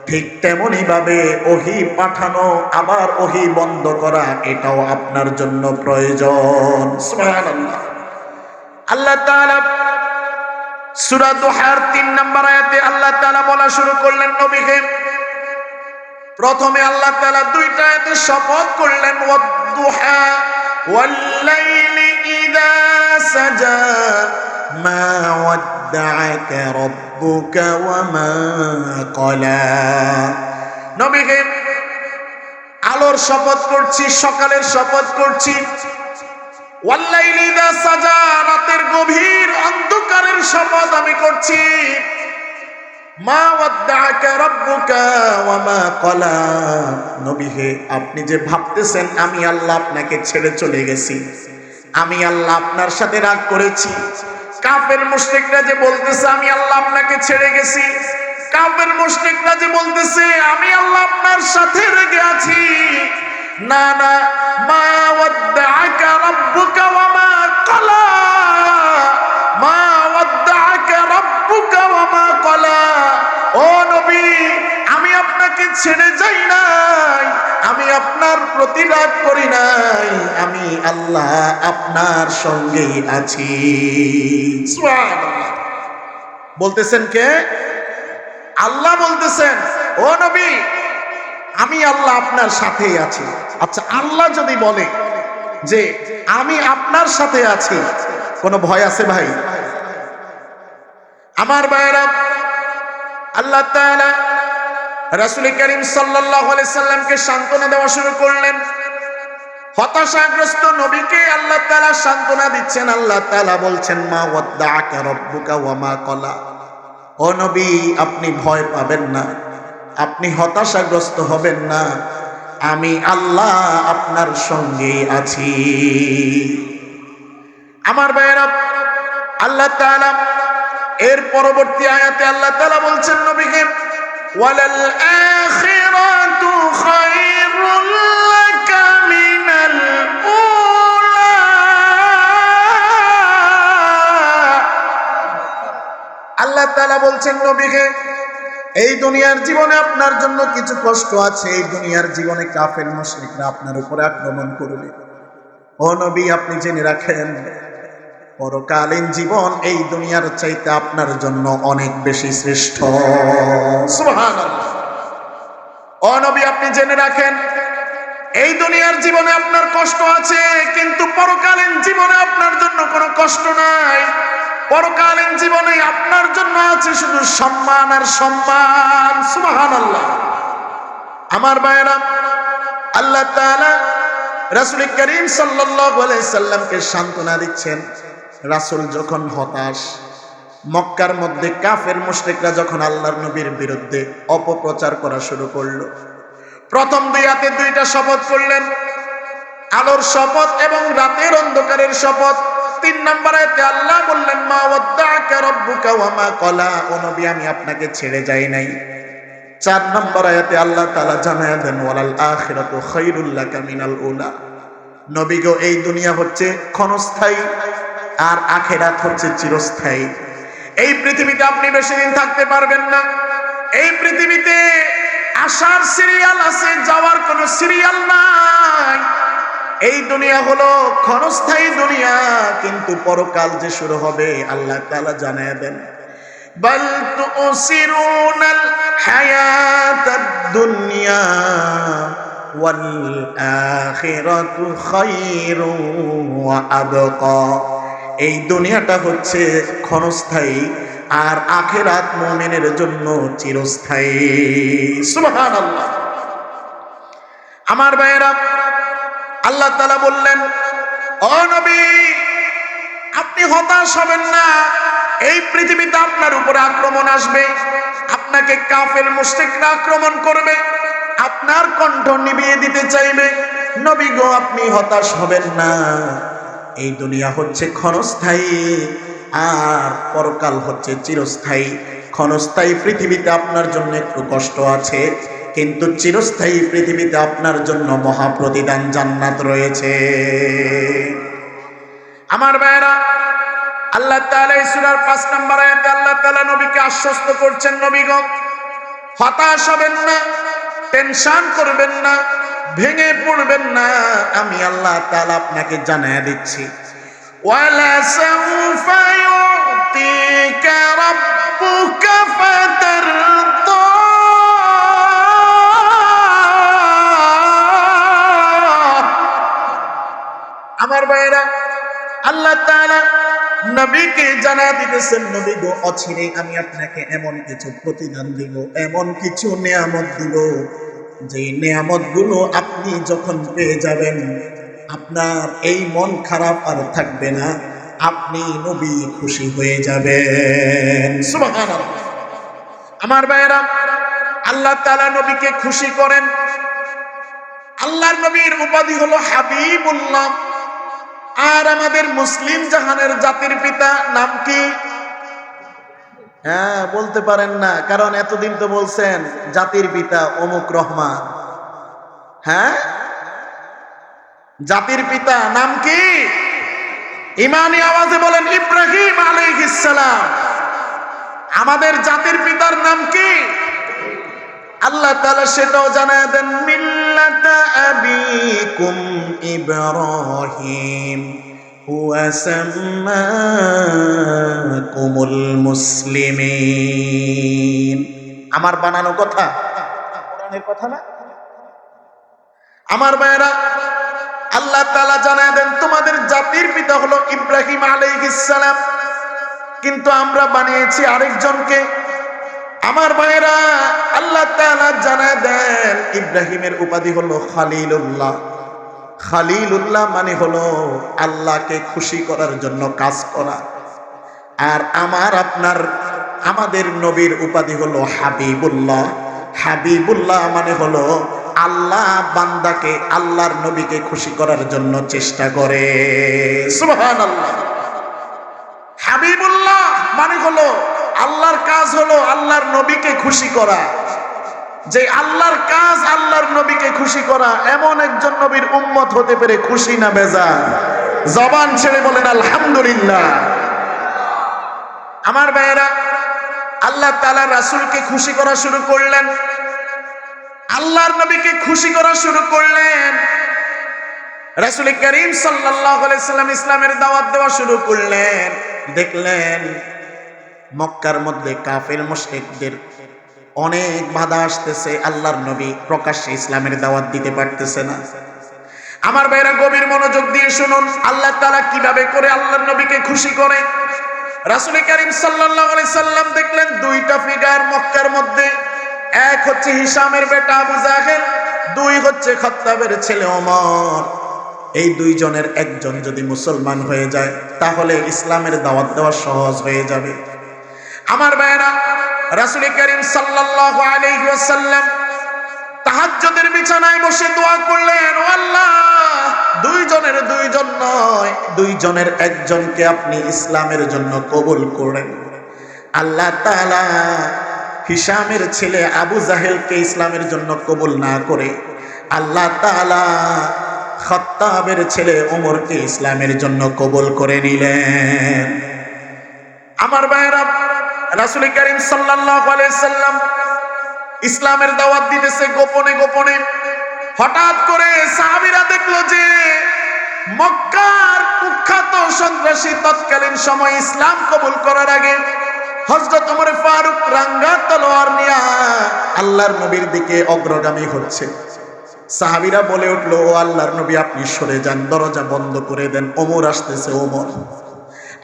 ঠিক তেমনি ভাবে ওহী পাঠানো আবার ওহী বন্ধ করা এটাও আপনার জন্য প্রয়োজন। সুবহানাল্লাহ। আল্লাহ তাআলা সূরা দুহার 3 নম্বর আয়াতে আল্লাহ তাআলা বলা শুরু করলেন নবীকে। প্রথমে আল্লাহ তাআলা দুইটা আয়াতে শপথ করলেন, ওয়াদ-দুহা ওয়াল-লাইলি ইযা সাজা মা ওয়াদ্দাআকা রাব্বুকা ওয়া মা ক্বালা। নবীকে আলোর শপথ করছি, সকালের শপথ করছি, ওয়াল-লাইলি ইযা সাজা রাতের গভীর অন্ধকারের শপথ আমি করছি, মা ওয়াদ্দাআকা রাব্বুকা ওয়া মা ক্বালা। নবী হে, আপনি যে ভাবতেছেন আমি আল্লাহ আপনাকে ছেড়ে চলে গেছি, আমি আল্লাহ আপনার সাথে রাগ করেছি, কাফের মুশরিকরা যে বলতেছে আমি আল্লাহ আপনাকে ছেড়ে গেছি, কাফের মুশরিকরা যে বলতেছে আমি আল্লাহ আপনার সাথে রেগে আছি, না না, মা ওয়াদ্দাআকা রাব্বুকা ওয়া মা ক্বালা, মা ওয়াদ্দাআকা রাব্বুকা ওয়া মা ক্বালা। ও নবী, আমি আপনাকে ছেড়ে যাই নাই, আমি আপনার প্রতি রাগ করি নাই, আমি আল্লাহ আপনার সঙ্গেই আছি। সুবহানাল্লাহ। বলতেছেন কে? আল্লাহ বলতেছেন, ও নবী আমি আল্লাহ আপনার সাথেই আছি। আচ্ছা, আল্লাহ যদি বলে যে আমি আপনার সাথে আছি, কোনো ভয় আছে ভাই? আমার ভাইরা, আল্লাহ তাআলা রাসূল করিম সাল্লাল্লাহু আলাইহি সাল্লামকে সান্ত্বনা দেওয়া শুরু করলেন। হতাশাগ্রস্ত নবীকে আল্লাহ তাআলা সান্ত্বনা দিচ্ছেন। আল্লাহ তাআলা বলছেন, মা ওয়াদ্দাআকা রাব্বুকা ওয়া মা ক্বালা। ও নবী, আপনি ভয় পাবেন না, আপনি হতাশাগ্রস্ত হবেন না, আমি আল্লাহ আপনার সঙ্গে আছি। আমার ভাইরা, আল্লাহ তাআলা এর পরবর্তী আয়াতে আল্লাহ তাআলা বলছেন নবীকে, ওয়ালাল আখিরাতু খায়রুল লাকা মিনাল উলা। আল্লাহ তাআলা বলছেন নবীকে, এই দুনিয়ার জীবনে আপনার জন্য কিছু কষ্ট আছে, এই দুনিয়ার জীবনে কাফের মুশরিকরা আপনার উপরে আক্রমণ করবে। ও নবী, আপনি জেনে রাখেন পরকালীন জীবন এই দুনিয়ার চাইতে আপনার জন্য অনেক বেশি শ্রেষ্ঠ। সুবহানাল্লাহ। ও নবী, আপনি জেনে রাখেন এই দুনিয়ার জীবনে আপনার কষ্ট আছে, কিন্তু পরকালীন জীবনে আপনার জন্য কোনো কষ্ট নাই। পরকালীন জীবনে আপনার জন্য আছে শুধু সম্মান আর সম্মান। সুবহানাল্লাহ। আমার ভাইরা, আল্লাহ তাআলা রাসূল করিম সাল্লাল্লাহু আলাইহি সাল্লামকে সান্ত্বনা দিচ্ছেন। রাসূল যখন হতাশ, মক্কার মধ্যে কাফের মুশরিকরা যখন আল্লাহর নবীর বিরুদ্ধে অপপ্রচার করা শুরু করলো, প্রথম দুই আয়াতে দুইটা শপথ করলেন, আলোর শপথ এবং রাতের অন্ধকারের শপথ। 3 নম্বর আয়াতে আল্লাহ বললেন, মা ওয়াদ্দাআকা রাব্বুকা ওয়া মা ক্বালা। ও নবী, আমি আপনাকে ছেড়ে যাই নাই। 4 নম্বর আয়াতে আল্লাহ তাআলা জানায়া দেন, ওয়ালাল আখিরাতু খায়রুল লাকা মিনাল উলা। নবী গো, এই দুনিয়া হচ্ছে ক্ষণস্থায়ী আর আখিরাত হচ্ছে চিরস্থায়ী। এই পৃথিবীতে আপনি বেশি দিন থাকতে পারবেন না। এই পৃথিবীতে আসার সিরিয়াল আছে, যাওয়ার কোনো সিরিয়াল নাই। এই দুনিয়া হলো ক্ষণস্থায়ী দুনিয়া, কিন্তু পরকাল যে শুরু হবে আল্লাহ তাআলা জানায়া দেন, বাল তুসিরুনাল হায়াতাদ দুনিয়া ওয়াল আখিরাতু খায়রুন ওয়া আবকা। এই দুনিয়াটা হচ্ছে ক্ষণস্থায়ী আর আখিরাত মুমিনের জন্য চিরস্থায়ী। সুবহানাল্লাহ। আমার ভাইয়েরা, আল্লাহ তাআলা বললেন, ও নবী, আপনি হতাশ হবেন না। এই পৃথিবীতে আপনার উপরে আক্রমণ আসবে, আপনাকে কাফের মুশরিকরা আক্রমণ করবে, আপনার কণ্ঠ নিভিয়ে দিতে চাইবে। নবী গো, আপনি হতাশ হবেন না। এই দুনিয়া হচ্ছে ক্ষণস্থায়ী, আর পরকাল হচ্ছে চিরস্থায়ী। ক্ষণস্থায়ী পৃথিবীতে আপনার জন্য একটু কষ্ট আছে, কিন্তু চিরস্থায়ী পৃথিবীতে আপনার জন্য মহা প্রতিদান জান্নাত রয়েছে। আমার ভাইয়েরা, আল্লাহ তাআলা এই সূরার 5 নম্বর আয়াতে আল্লাহ তাআলা নবীকে আশ্বস্ত করছেন, নবী গো, হতাশ হবেন না, টেনশন করবেন না, ভেঙে পড়বেন না। আমি আল্লাহ তাআলা আপনাকে জানায়া দিচ্ছি, ওয়ালা সাউফা ইউতিকা রাব্বুকা ফাতারদা। আমার ভাইয়েরা, আল্লাহ তাআলা নবীকে জানা দিতেছেন, নবী গো, অচিরে আমি আপনাকে এমন কিছু প্রতিদান দিব, এমন কিছু নেয়ামত দিব, যে নেয়ামত গুলো আপনি যখন পেয়ে যাবেন, আপনার এই মন খারাপ আর থাকবে না, আপনি নবী খুশি হয়ে যাবেন। সুবহানাল্লাহ। আমার ভাইয়েরা, আল্লাহ তাআলা নবীকে খুশি করেন। আল্লাহর নবীর উপাধি হলো হাবিবুল্লাহ। আর আমাদের মুসলিম জাহানের জাতির পিতা নাম কি? হ্যাঁ, বলতে পারেন না, কারণ এতদিন তো বলছেন জাতির পিতা অমুক রহমান। হ্যাঁ, জাতির পিতা নাম কি? ইমানি আওয়াজে বলেন ইব্রাহিম আলাইহিস সালাম। আমাদের জাতির পিতার নাম কি? আল্লাহ তাআলা সেটাও জানায় দেন, মিল্লাতা আবিকুম ইব্রাহিম হুয়া সাম্মাকুমুল মুসলিমিন। আমার বানানো কথা, কোরআনের কথা না। আমার ভাইয়েরা, আল্লাহ তাআলা জানায় দেন তোমাদের জাতির পিতা হলো ইব্রাহিম আলাইহিস সালাম, কিন্তু আমরা বানিয়েছি আরেকজনকে। আমার ভাইয়েরা, আল্লাহ তাআলা জানায় দেন ইব্রাহিমের উপাধি হলো খলিলুল্লাহ। খলিলুল্লাহ মানে হলো আল্লাহকে খুশি করার জন্য কাজ করা। আর আমাদের নবীর উপাধি হলো হাবিবুল্লাহ। হাবিবুল্লাহ মানে হলো আল্লাহ বান্দাকে, আল্লাহর নবীকে খুশি করার জন্য চেষ্টা করে। সুবহানাল্লাহ। হাবিবুল্লাহ মানে হলো আল্লাহর কাজ হলো আল্লাহর নবীকে খুশি করা। যে আল্লাহর কাজ আল্লাহর নবীকে খুশি করা, এমন একজন নবীর উম্মত হতে পেরে খুশি না বেজার? জবান ছেড়ে বলেন আলহামদুলিল্লাহ। আমার ভাইয়েরা, আল্লাহ তাআলা রাসূলকে খুশি করা শুরু করলেন, আল্লাহর নবীকে খুশি করা শুরু করলেন। রাসূল করিম সাল্লাল্লাহু আলাইহি সাল্লাম ইসলামের দাওয়াত দেওয়া শুরু করলেন। দেখলেন মক্কার মধ্যে কাফের মুশরিকদের অনেক বাধা আসতেছে, আল্লাহর নবী প্রকাশ্যে ইসলামের দাওয়াত দিতে পারতেছে না। আমার ভাইরা, গভীর মনোযোগ দিয়ে শুনুন, আল্লাহ তাআলা কিভাবে করে আল্লাহর নবীকে খুশি করে। রাসূল করিম সাল্লাল্লাহু আলাইহি সাল্লাম দেখলেন দুইটা ফিগার মক্কার মধ্যে, এক হচ্ছে হিশামের বেটা আবু জাহেল, দুই হচ্ছে খাত্তাবের ছেলে ওমর। এই দুইজনের একজন যদি মুসলমান হয়ে যায়, তাহলে ইসলামের দাওয়াত দেওয়া সহজ হয়ে যাবে। আমার ভাইরা, রাসূল করিম সাল্লাল্লাহু আলাইহি ওয়াসাল্লাম তাহাজ্জুদের বিছানায় বসে দোয়া করলেন, ও আল্লাহ, দুইজনের দুইজন নয়, দুইজনের একজনকে আপনি ইসলামের জন্য কবুল করেন। আল্লাহ তাআলা হিশামের ছেলে আবু জাহেলকে ইসলামের জন্য কবুল না করে আল্লাহ তাআলা খাত্তাবের ছেলে ওমরকে ইসলামের জন্য কবুল করে নিলেন। আমার ভাইরা, রাসূল করিম সাল্লাল্লাহু আলাইহি সাল্লাম ইসলামের দাওয়াত দিতেছে গোপনে গোপনে। হঠাৎ করে সাহাবীরা দেখলো যে মক্কার কুখ্যাত সন্ত্রাসী তৎকালীন সময় ইসলাম কবুল করার আগে হযরত ওমর ফারুক রাঙ্গা তলোয়ার নিয়ে আল্লাহর নবীর দিকে অগ্রগামী হচ্ছে। সাহাবীরা বলে উঠল, ও আল্লাহর নবী, আপনি সরে যান, দরজা বন্ধ করে দেন, ওমর আসতেছে, ওমর।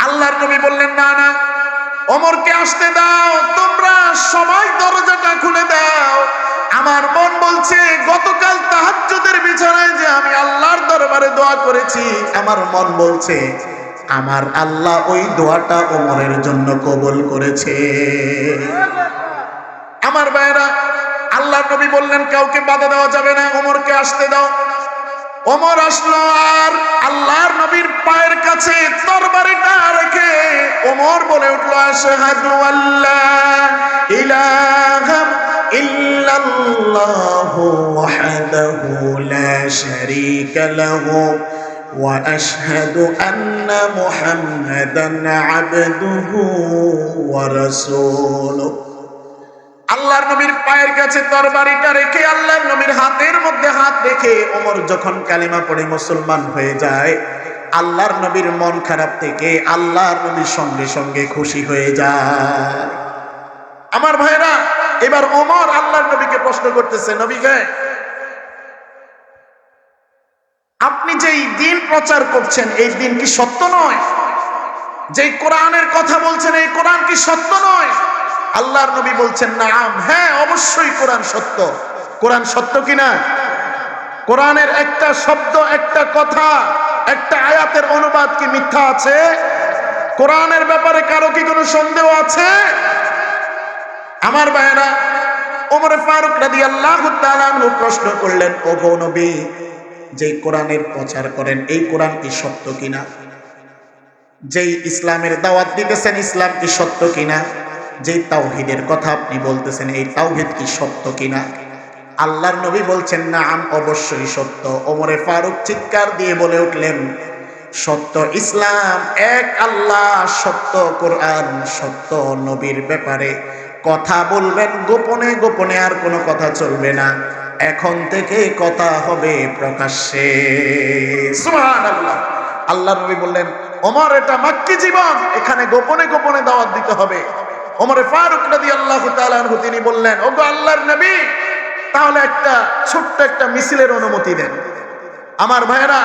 আল্লাহর নবী বললেন, না না, ওমরকে আসতে দাও, তোমরা সবাই দরজাটা খুলে দাও। আমার মন বলছে গতকাল তাহাজ্জুদের বিছানায় যে আমি আল্লাহর দরবারে দোয়া করেছি, আমার মন বলছে আমার আল্লাহ ওই দোয়াটা ওমরের জন্য কবুল করেছে। আমার ভাইরা, আল্লাহর নবী বললেন কাউকে বাধা দেওয়া যাবে না, ওমরকে আসতে দাও। ওমর আসলো, আর আল্লাহর নবীর পায়ের কাছে তরবারিটা রেখে ওমর বলে উঠলো, আশহাদু আল্লা ইলাহা ইল্লাল্লাহু ওয়াহদাহু লা শারীকা লাহু ওয়া আশহাদু আন্না মুহাম্মাদান আবদুহু ওয়া রাসূলুহু। আল্লাহর নবীর পায়ের কাছে তরবারিটা রেখে আল্লাহর নবীর হাতের মধ্যে হাত রেখে ওমর যখন কালিমা পড়ে মুসলমান হয়ে যায়, আল্লাহর নবীর মন খারাপ থেকে আল্লাহর নবীর সঙ্গে সঙ্গে খুশি হয়ে যায়। আমার ভাইরা, এবার ওমর আল্লাহর নবীকে প্রশ্ন করতেছে, নবীকে আপনি যেই দিন প্রচার করছেন এই দিন কি সত্য নয়? যেই কোরআনের কথা বলছেন এই কোরআন কি সত্য নয়? আল্লাহর নবী বলছেন নাম, হ্যাঁ অবশ্যই কোরআন সত্য। কোরআন সত্য কিনা? কোরআনের একটা শব্দ, একটা কথা, একটা আয়াতের অনুবাদ কি মিথ্যা আছে? কোরআনের ব্যাপারে কারো কি কোনো সন্দেহ আছে? আমার ভাইরা, ওমর ফারুক রাদিয়াল্লাহু তাআলা আনহু প্রশ্ন করলেন, ওগো নবী, যে কোরআনের প্রচার করেন এই কোরআন কি সত্য কিনা? যেই ইসলামের দাওয়াত দিতেছেন ইসলাম কি সত্য কিনা? যেই তাওহীদের কথা আপনি বলতেছেন এই তাওহীদ কি সত্য কিনা? আল্লাহর নবী বলছেন নাম, অবশ্যই সত্য। ওমরে ফারুক চিৎকার দিয়ে বলে উঠলেন, সত্য ইসলাম, এক আল্লাহ, সত্য কোরআন, সত্য নবীর ব্যাপারে কথা বলবেন গোপনে গোপনে, আর কোনো কথা চলবে না। এখন থেকে কথা হবে প্রকাশ্যে। সুবহানাল্লাহ। আল্লাহর নবী বললেন, ওমর এটা মাক্কি জীবন, এখানে গোপনে গোপনে দাওয়াত দিতে হবে। ওমরে ফারুক রাদিয়াল্লাহু তাআলা আনহু তিনি বললেন, ওগো আল্লাহর নবী, তাহলে একটা ছোট্ট একটা মিছিলের অনুমতি দেন। আমার ভাইরা,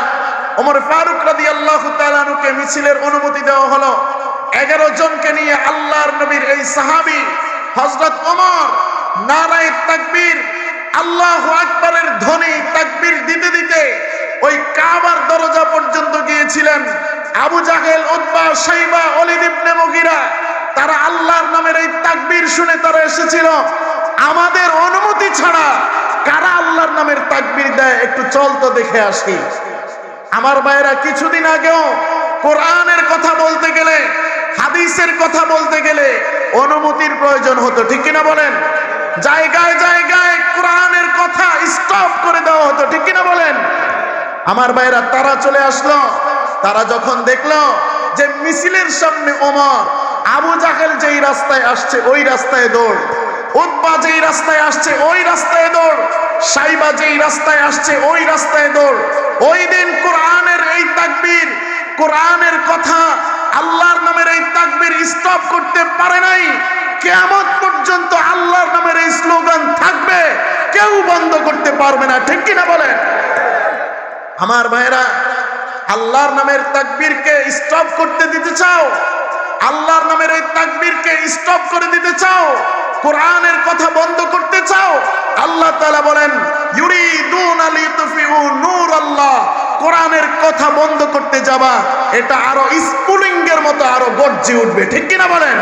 ওমর ফারুক রাদিয়াল্লাহু তাআলা আনহুকে মিছিলের অনুমতি দেওয়া হলো। 11 জনকে নিয়ে আল্লাহর নবীর এই সাহাবী হযরত ওমর নারায়ে তাকবীর, আল্লাহু আকবারের ধ্বনি তাকবীর দিতে দিতে ওই কাবার দরজা পর্যন্ত গিয়েছিলেন। আবু জাহেল, উতবা, শাইবা, ওলীদ ইবনে মুগীরা তারা আল্লাহর নামের এই তাকবীর শুনে তারা এসেছিল। আমাদের অনুমতি ছাড়া কারা আল্লাহর নামের তাকবীর দেয় একটু চল তো দেখে আসি। আমার ভাইরা, কিছুদিন আগেও কোরআনের কথা বলতে গেলে, হাদিসের কথা বলতে গেলে অনুমতির প্রয়োজন হতো, ঠিক কিনা বলেন? জায়গায় জায়গায় কোরআনের কথা স্টপ করে দেওয়া হতো, ঠিক কিনা বলেন? আমার ভাইরা, তারা চলে আসলো। তারা যখন দেখলো যে মিছিলের সামনে ওমর, আবু জাহেল যেই রাস্তায় আসছে ওই রাস্তায় দৌড়, উতবা যেই রাস্তায় আসছে ওই রাস্তায় দৌড়, শাইবা যেই রাস্তায় আসছে ওই রাস্তায় দৌড়। ওই দিন কোরআনের এই তাকবীর, কোরআনের কথা, আল্লাহর নামের এই তাকবীর স্টপ করতে পারে নাই। কিয়ামত পর্যন্ত আল্লাহর নামের এই স্লোগান থাকবে, কেউ বন্ধ করতে পারবে না, ঠিক কিনা বলেন? আমার ভাইরা, আল্লাহর নামের তাকবীরকে স্টপ করতে দিতে চাও? আল্লাহর নামের এই তাকবীরকে স্টপ করে দিতে চাও? কোরআনের কথা বন্ধ করতে চাও? আল্লাহ তাআলা বলেন, ইউরিদুনা লিতুফিউ নূর আল্লাহ। কোরআনের কথা বন্ধ করতে যাবা, এটা আরো স্ফুলিঙ্গের মতো আরো গর্জে উঠবে, ঠিক কিনা বলেন?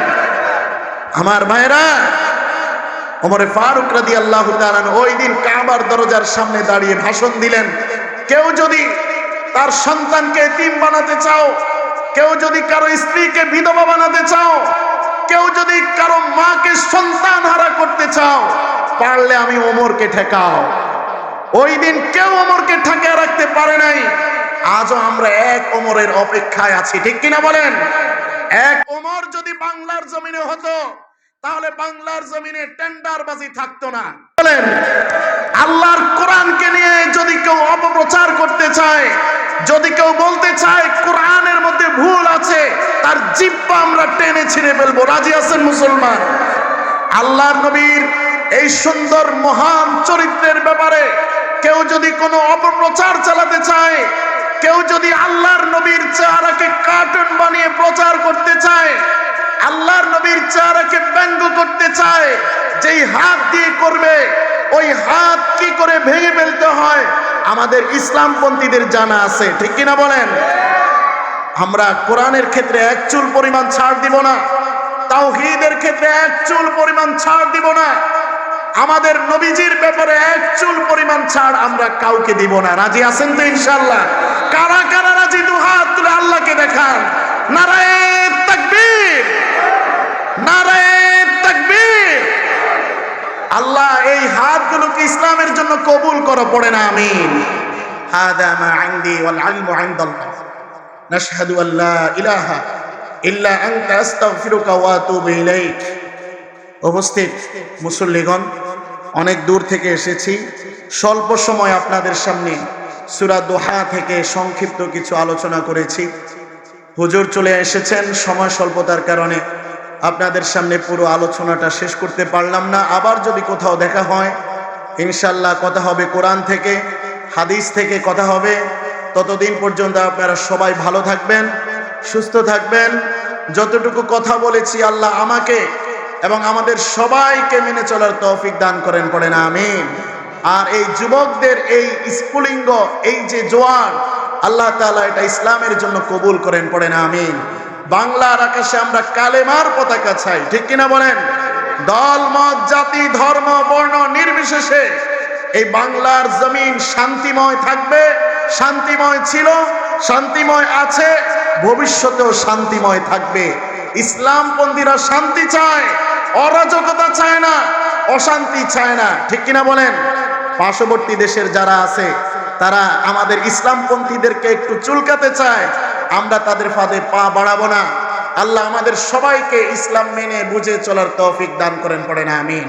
আমার ভাইরা, ওমরে ফারুক রাদিয়াল্লাহু তাআলা ওই দিন কাবার দরজার সামনে দাঁড়িয়ে ভাষণ দিলেন, কেউ যদি তার সন্তানকে এতিম বানাতে চাও, কেউ যদি কারো স্ত্রীকে বিধবা বানাতে চাও, কেউ যদি কারো মাকে সন্তান হারা করতে চাও, পারলে আমি ওমরকে ঠেকাও। ওই দিন কেউ ওমরকে ঠেকিয়ে রাখতে পারে নাই। আজও আমরা এক ওমরের অপেক্ষায় আছি, ঠিক কিনা বলেন? এক ওমর যদি বাংলার জমিনে হতো তাহলে বাংলার জমিনে টেন্ডারবাজি থাকতো না। বলেন, আল্লাহর কোরআনকে নিয়ে যদি কেউ অপপ্রচার করতে চায়, যদি কেউ বলতে চায় কোরআনের মধ্যে ভুল আছে, তার জিহ্বা আমরা টেনে ছিঁড়ে ফেলবো। রাজি আছেন মুসলমান? আল্লাহর নবীর এই সুন্দর মহান চরিত্রের ব্যাপারে কেউ যদি কোনো অপপ্রচার চালাতে চায়, কেউ যদি আল্লাহর নবীর চেহারাকে কার্টুন বানিয়ে প্রচার করতে চায়, আল্লাহর নবীর চেহারাকে ব্যঙ্গ করতে চায়, যেই হাত দিয়ে করবে ওই হাত কি করে ভেঙে ফেলতে হয় আমাদের ইসলামপন্থীদের জানা আছে, ঠিক কিনা বলেন? আমরা কোরআনের ক্ষেত্রে এক চুল পরিমাণ ছাড় দিব না, তাওহীদের ক্ষেত্রে এক চুল পরিমাণ ছাড় দিব না, আমাদের নবীজির ব্যাপারে এক চুল পরিমাণ ছাড় আমরা কাউকে দিব না। রাজি আছেন তো ইনশাআল্লাহ? কারা কারা রাজি? দু হাত তুলে আল্লাহকে দেখান। নারায়ে তাকবীর, নারায়ে তাকবীর। আল্লাহ এই হাতগুলোকে ইসলামের জন্য কবুল করো, পড়ে না আমিন। হাদা মা ইনদি ওয়াল ইলমু ইনদাল্লাহ নাশহাদু আল্লা ইলাহা ইল্লা আনতা আস্তাগফিরুকা ওয়া আতুবু ইলাইক। উপস্থিত মুসল্লিগণ, অনেক দূর থেকে এসেছি, স্বল্প সময় আপনাদের সামনে সূরা দোহা থেকে সংক্ষিপ্ত কিছু আলোচনা করেছি। হুজুর চলে এসেছেন, সময় স্বল্পতার কারণে আপনাদের সামনে পুরো আলোচনাটা শেষ করতে পারলাম না। আবার যদি কোথাও দেখা হয় ইনশাআল্লাহ কথা হবে কোরআন থেকে, হাদিস থেকে কথা হবে। ততদিন পর্যন্ত আপনারা সবাই ভালো থাকবেন, সুস্থ থাকবেন। যতটুকু কথা বলেছি আল্লাহ আমাকে এবং আমাদের সবাইকে মেনে চলার তৌফিক দান করেন, পড়েন আমিন। আর এই যুবকদের এই স্ফুলিঙ্গ, এই যে জোয়ান, আল্লাহ তাআলা এটা ইসলামের জন্য কবুল করেন, পড়েন আমিন। বাংলার আকাশে আমরা কালেমার পতাকা চাই, ঠিক কিনা বলেন? দল মত জাতি ধর্ম বর্ণ নির্বিশেষে এই বাংলার জমিন শান্তিময় থাকবে, শান্তিময় ছিল, শান্তিময় আছে, ভবিষ্যতেও শান্তিময় থাকবে। ইসলামপন্থীরা শান্তি চায়, অরাজকতা চায় না, অশান্তি চায় না, ঠিক কিনা বলেন? পার্শ্ববর্তী দেশের যারা আছে তারা আমাদের ইসলামপন্থীদেরকে একটু চুলকাতে চায়, আমরা তাদের ফাঁদে পা বাড়াবো না। আল্লাহ আমাদের সবাইকে ইসলাম মেনে বুঝে চলার তৌফিক দান করেন, পড়েন আমিন।